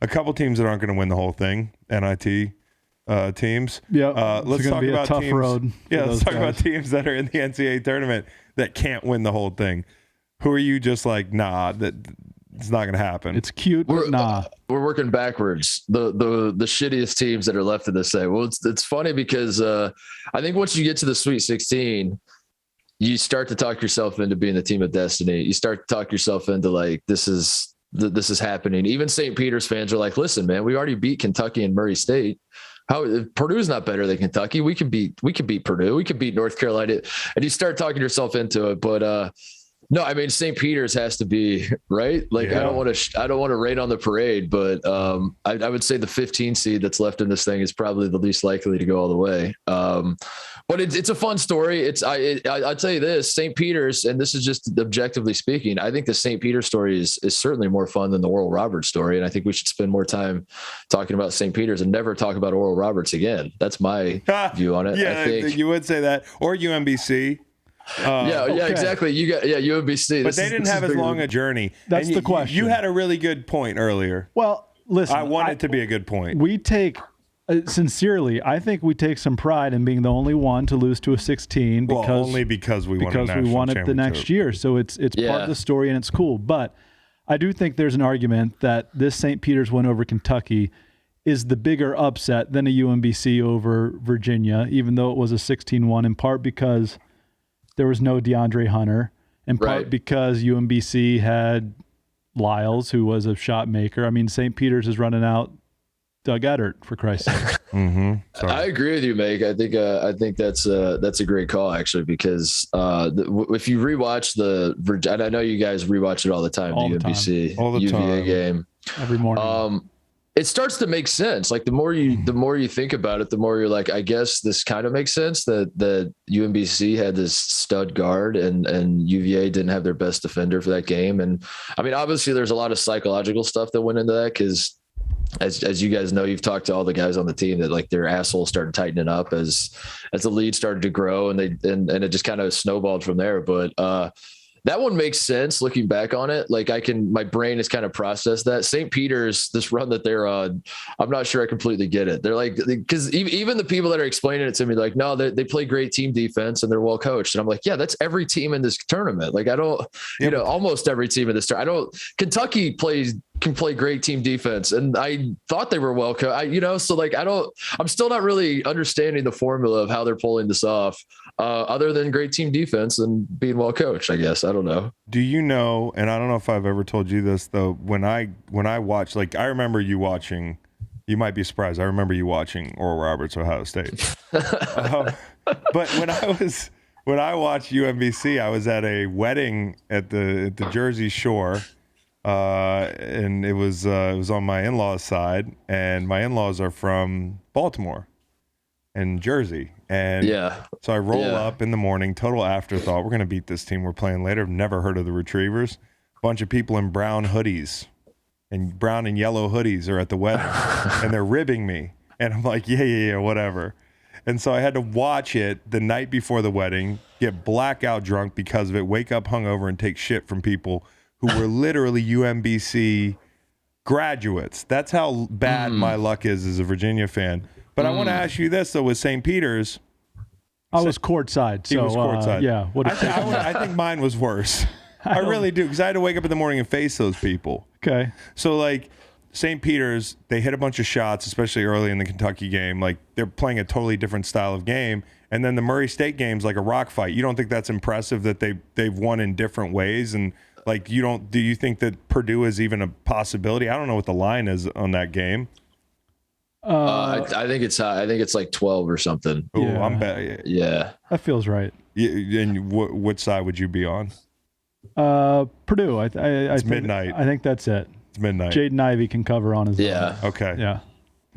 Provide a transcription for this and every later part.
a couple teams that aren't going to win the whole thing. NIT teams. Yeah, let's talk about tough teams. Road Let's talk about teams that are in the NCAA tournament that can't win the whole thing. Who are you just like, nah, that it's not going to happen? It's cute, but nah. We're working backwards. The shittiest teams that are left in this thing. Well, it's funny because I think once you get to the Sweet 16, you start to talk yourself into being the team of destiny. You start to talk yourself into like, this is happening. Even St. Peter's fans are like, listen, man, we already beat Kentucky and Murray State. Purdue's not better than Kentucky. We can beat Purdue. We can beat North Carolina. And you start talking yourself into it. But no, I mean, St. Peter's has to be right. Like, yeah. I don't want to rain on the parade, but I would say the 15 seed that's left in this thing is probably the least likely to go all the way. But it's a fun story. I'll tell you this, St. Peter's, and this is just objectively speaking, I think the St. Peter's story is certainly more fun than the Oral Roberts story. And I think we should spend more time talking about St. Peter's and never talk about Oral Roberts again. That's my view on it. Yeah, I think you would say that, or UMBC. Yeah, exactly. You got UMBC, but they didn't have as long a journey. That's the question. You had a really good point earlier. Well, listen, I want it to be a good point. We take sincerely, I think we take some pride in being the only one to lose to a 16 because we won it the next year. So it's part of the story and it's cool. But I do think there's an argument that this St. Peter's win over Kentucky is the bigger upset than a UMBC over Virginia, even though it was a 16-1, in part because there was no DeAndre Hunter, in part because UMBC had Lyles, who was a shot maker. I mean, St. Peter's is running out Doug Eddert, for Christ's sake. I agree with you, Meg. I think that's a great call, actually, because if you rewatch and I know you guys rewatch it all the time, the UMBC UVA game every morning. It starts to make sense. Like the more you think about it, the more you're like, I guess this kind of makes sense that UMBC had this stud guard and UVA didn't have their best defender for that game. And I mean, obviously there's a lot of psychological stuff that went into that because as you guys know, you've talked to all the guys on the team that like their assholes started tightening up as the lead started to grow and it just kind of snowballed from there. But that one makes sense looking back on it. Like my brain has kind of processed that. St. Peter's, this run that they're on, I'm not sure I completely get it. They're like, because even the people that are explaining it to me, like, no, they play great team defense and they're well coached. And I'm like, yeah, that's every team in this tournament. Like, I don't, almost every team in this tournament. Kentucky can play great team defense. And I thought they were well coached, so like, I'm still not really understanding the formula of how they're pulling this off. Other than great team defense and being well coached, I guess. I don't know. Do you know, and I don't know if I've ever told you this, though, when I watch, like, I remember you watching, you might be surprised, I remember you watching Oral Roberts, Ohio State. But when I watched UMBC, I was at a wedding at the Jersey Shore, and it was on my in-laws' side, and my in-laws are from Baltimore and Jersey. And so I roll up in the morning, total afterthought. We're going to beat this team we're playing later. I've never heard of the Retrievers. Bunch of people in brown hoodies and brown and yellow hoodies are at the wedding, and they're ribbing me. And I'm like, yeah, whatever. And so I had to watch it the night before the wedding, get blackout drunk because of it, wake up hungover and take shit from people who were literally UMBC graduates. That's how bad my luck is as a Virginia fan. But I want to ask you this, though, with St. Peter's. I was courtside. He was courtside. Yeah. I think mine was worse. I really do, because I had to wake up in the morning and face those people. Okay. So, like, St. Peter's, they hit a bunch of shots, especially early in the Kentucky game. Like, they're playing a totally different style of game. And then the Murray State game's like a rock fight. You don't think that's impressive that they've won in different ways? And, like, do you think that Purdue is even a possibility? I don't know what the line is on that game. I think it's like 12 or something. Oh, yeah. I'm bad. Yeah, that feels right. Yeah, and what side would you be on? Purdue. I it's think, midnight. I think that's it. It's midnight. Jaden Ivey can cover on his own. Yeah. Okay. Yeah.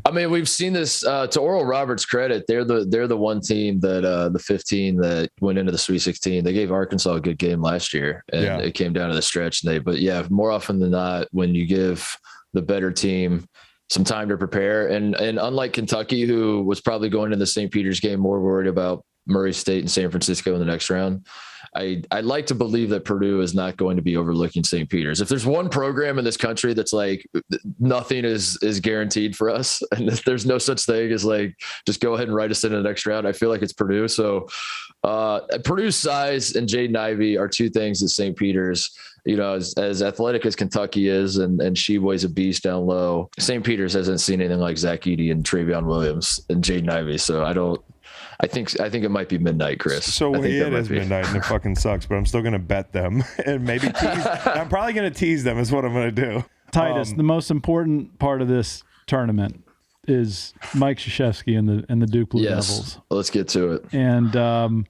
I mean, we've seen this. To Oral Roberts' credit, they're the one team that the 15 that went into the Sweet 16. They gave Arkansas a good game last year, and it came down to the stretch. But more often than not, when you give the better team some time to prepare. And unlike Kentucky, who was probably going into the St. Peter's game more worried about Murray State and San Francisco in the next round. I'd like to believe that Purdue is not going to be overlooking St. Peter's. If there's one program in this country that's like nothing is guaranteed for us, and there's no such thing as like just go ahead and write us in the next round, I feel like it's Purdue. So Purdue's size and Jaden Ivey are two things that St. Peter's, as athletic as Kentucky is, and Sheboy's a beast down low. St. Peter's hasn't seen anything like Zach Edey and Travion Williams and Jaden Ivey. So I think it might be midnight, Chris. So it is midnight and it fucking sucks, but I'm still going to bet them and maybe tease. I'm probably going to tease them is what I'm going to do. Titus, the most important part of this tournament is Mike Krzyzewski and the Duke Blue Devils. Let's get to it. And,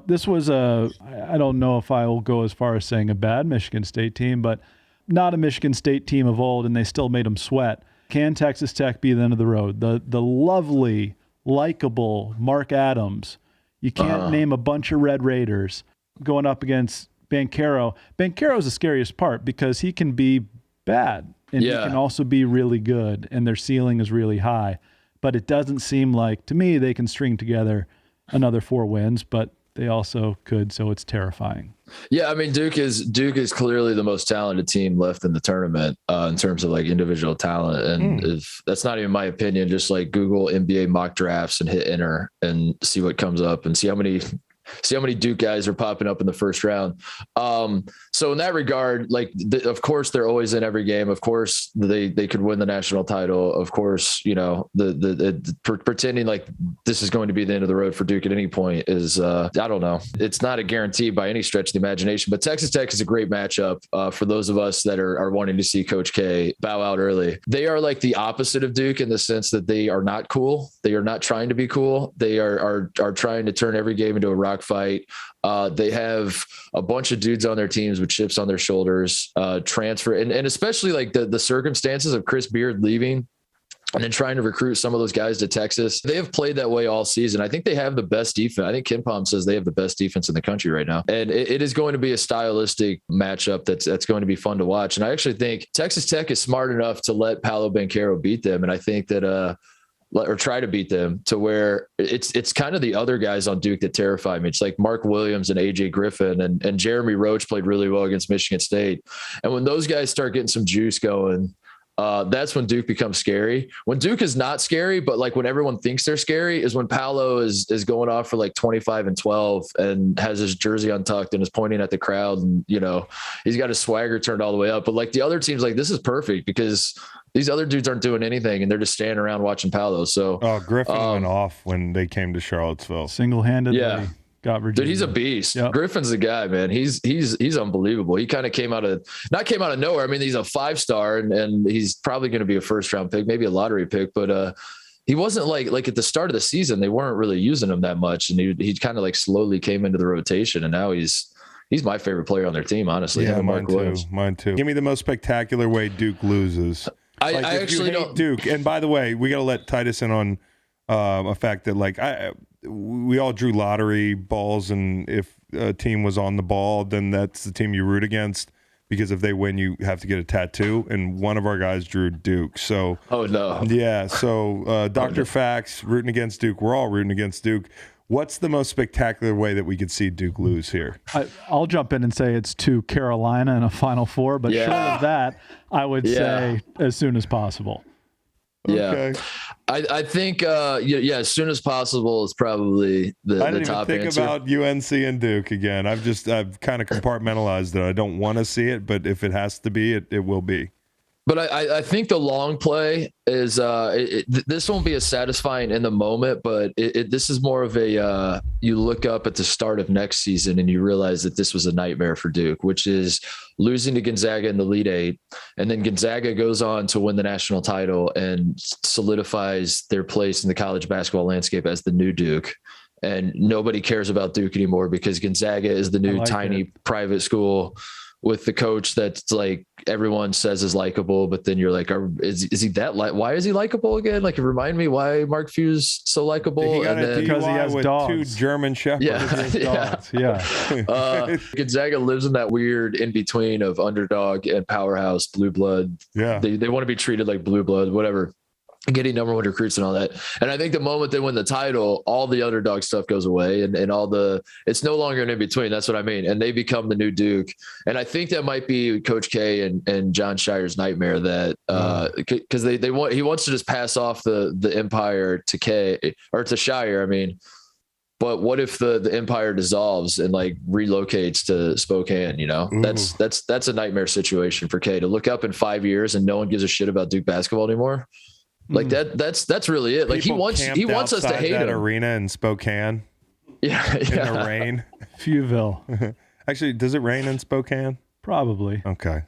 this was I don't know if I will go as far as saying a bad Michigan State team, but not a Michigan State team of old, and they still made them sweat. Can Texas Tech be the end of the road? The lovely, likable Mark Adams. You can't name a bunch of Red Raiders going up against Banchero. Banchero is the scariest part because he can be bad and he can also be really good, and their ceiling is really high. But it doesn't seem like, to me, they can string together another 4 wins, but they also could, so it's terrifying. Yeah, I mean, Duke is clearly the most talented team left in the tournament in terms of like individual talent. And if that's not even my opinion, just like Google NBA mock drafts and hit enter and see what comes up and see how many Duke guys are popping up in the first round. So in that regard, like, of course they're always in every game. Of course they could win the national title. Of course, pretending like this is going to be the end of the road for Duke at any point is, I don't know. It's not a guarantee by any stretch of the imagination, but Texas Tech is a great matchup for those of us that are wanting to see Coach K bow out early. They are like the opposite of Duke in the sense that they are not cool. They are not trying to be cool. They are trying to turn every game into a rock fight. They have a bunch of dudes on their teams with chips on their shoulders, transfer, and especially like the circumstances of Chris Beard leaving and then trying to recruit some of those guys to Texas. They have played that way all season. I think they have the best defense. I think KenPom says they have the best defense in the country right now. And it is going to be a stylistic matchup that's going to be fun to watch. And I actually think Texas Tech is smart enough to let Paolo Banchero beat them. And I think that, or try to beat them to where it's kind of the other guys on Duke that terrify me. It's like Mark Williams and AJ Griffin and Jeremy Roach played really well against Michigan State. And when those guys start getting some juice going, that's when Duke becomes scary. When Duke is not scary, but like when everyone thinks they're scary is when Paolo is going off for like 25 and 12 and has his jersey untucked and is pointing at the crowd. And, he's got his swagger turned all the way up. But like the other teams, like this is perfect because these other dudes aren't doing anything and they're just standing around watching Paolo. So Griffin went off when they came to Charlottesville. Single-handedly. Yeah. Got Virginia. Dude, he's a beast. Yep. Griffin's the guy, man. He's unbelievable. He kind of came out of nowhere. I mean, he's a 5-star and he's probably going to be a first-round pick, maybe a lottery pick, but he wasn't like at the start of the season, they weren't really using him that much. And he kind of like slowly came into the rotation, and now he's my favorite player on their team, honestly. Yeah, mine too. Give me the most spectacular way Duke loses. I actually don't. Duke. And by the way, we got to let Titus in on a fact that like we all drew lottery balls, and if a team was on the ball, then that's the team you root against, because if they win, you have to get a tattoo. And one of our guys drew Duke. So oh no, yeah. So Dr. Fax rooting against Duke. We're all rooting against Duke. What's the most spectacular way that we could see Duke lose here? I'll jump in and say it's to Carolina in a Final Four, but short of that, I would say as soon as possible. Yeah, okay. I think as soon as possible is probably the top answer. I didn't even think about UNC and Duke again. I've kind of compartmentalized it. I don't want to see it, but if it has to be, it will be. But I think the long play is this won't be as satisfying in the moment, but this is more of a you look up at the start of next season and you realize that this was a nightmare for Duke, which is losing to Gonzaga in the Elite Eight, and then Gonzaga goes on to win the national title and solidifies their place in the college basketball landscape as the new Duke. And nobody cares about Duke anymore because Gonzaga is the new tiny private school with the coach that's like everyone says is likable, but then you're like, is he that why is he likable again? Like, remind me why Mark Few's so likable. Because he has dogs. 2 German shepherds. Yeah. Gonzaga lives in that weird in between of underdog and powerhouse, blue blood. Yeah. They want to be treated like blue blood, whatever. getting number one recruits and all that. And I think the moment they win the title, all the underdog stuff goes away and it's no longer an in-between. That's what I mean. And they become the new Duke. And I think that might be Coach K and John Shire's nightmare that, cause he wants to just pass off the empire to K or to Shire. I mean, but what if the empire dissolves and like relocates to Spokane? You know, that's a nightmare situation for K to look up in 5 years and no one gives a shit about Duke basketball anymore. Like that's really it. Like he wants us to hate that him. arena in Spokane. Yeah. In the rain. Fewville. Actually, does it rain in Spokane? Probably. Okay.